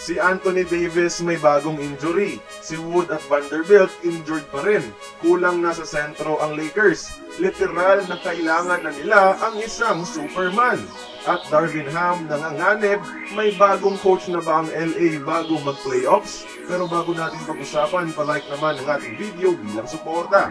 Si Anthony Davis may bagong injury. Si Wood at Vanderbilt injured pa rin. Kulang na sa sentro ang Lakers. Literal na kailangan na nila ang isang Superman. At Darvin Ham nanganganib, may bagong coach na ba ang LA bago mag-playoffs? Pero bago natin pag-usapan, palike naman ang ating video bilang suporta.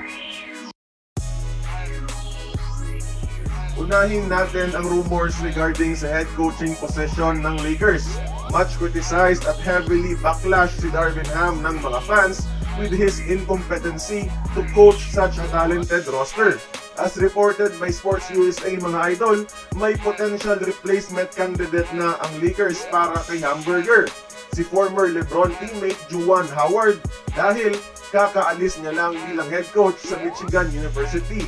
Unahin natin ang rumors regarding sa head coaching position ng Lakers. Much criticized at heavily backlash si Darvin Ham ng mga fans with his incompetency to coach such a talented roster. As reported by Sports USA mga idol, may potential replacement candidate na ang Lakers para kay Hamburger, si former LeBron teammate Juwan Howard, dahil kakaalis niya lang bilang head coach sa Michigan University.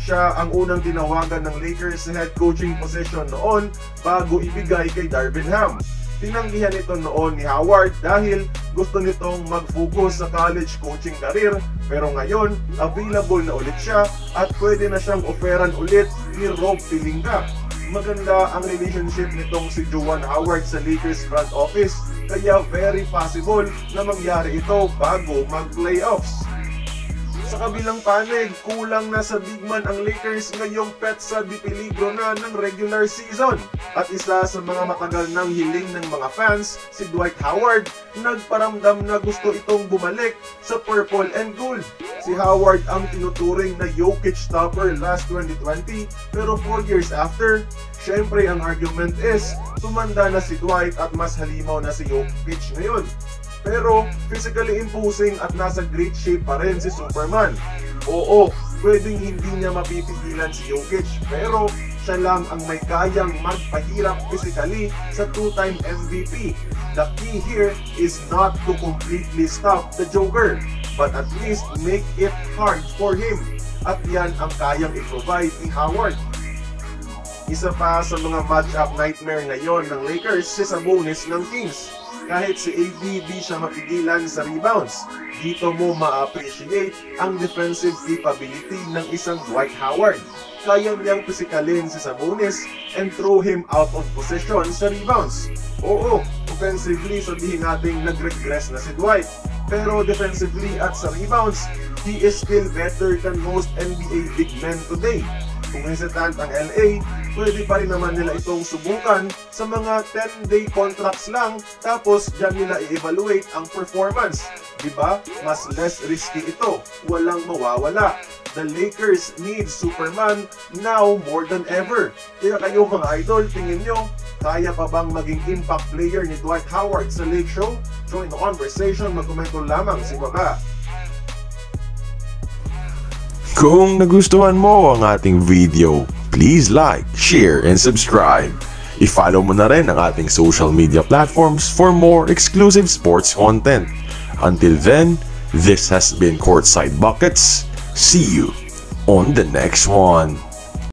Siya ang unang tinawagan ng Lakers sa head coaching position noon bago ibigay kay Darvin Ham. Tinanggihan ito noon ni Howard dahil gusto nitong mag-focus sa college coaching career, pero ngayon available na ulit siya at pwede na siyang oferan ulit ni Rob Pelinka. Maganda ang relationship nitong si Juwan Howard sa Lakers front office, kaya very possible na mangyari ito bago mag-playoffs. Sa kabilang panig, kulang na sa big man ang Lakers ngayong petsa di peligro na ng regular season. At isa sa mga matagal nang hiling ng mga fans, si Dwight Howard, nagparamdam na gusto itong bumalik sa purple and gold. Si Howard ang tinuturing na Jokic topper last 2020, pero 4 years after, syempre ang argument is, tumanda na si Dwight at mas halimaw na si Jokic ngayon. Pero physically imposing at nasa great shape pa rin si Superman. Oo, pwedeng hindi niya mapipigilan si Jokic, pero siya lang ang may kayang magpahirap physically sa 2-time MVP. The key here is not to completely stop the Joker, but at least make it hard for him. At yan ang kayang i-provide ni Howard. Isa pa sa mga matchup nightmare ngayon ng Lakers si Sabonis ng Kings. Kahit si AD di siya mapigilan sa rebounds, dito mo ma-appreciate ang defensive capability ng isang Dwight Howard. Kaya niyang physikalin si Sabonis and throw him out of position sa rebounds. Oo, offensively sabihin natin nag-regress na si Dwight, pero defensively at sa rebounds, he is still better than most NBA big men today. Kung hesitant ang LA, pwede pa rin naman nila itong subukan sa mga 10-day contracts lang, tapos dyan nila i-evaluate ang performance. Diba? Mas less risky ito. Walang mawawala. The Lakers need Superman now more than ever. Kaya kayo mga idol, tingin nyo, kaya pa bang maging impact player ni Dwight Howard sa Lake Show? Join the conversation, magkomento lamang sa baba. Kung nagustuhan mo ang ating video, please like, share, and subscribe. I-follow mo na rin ang ating social media platforms for more exclusive sports content. Until then, this has been Courtside Buckets. See you on the next one.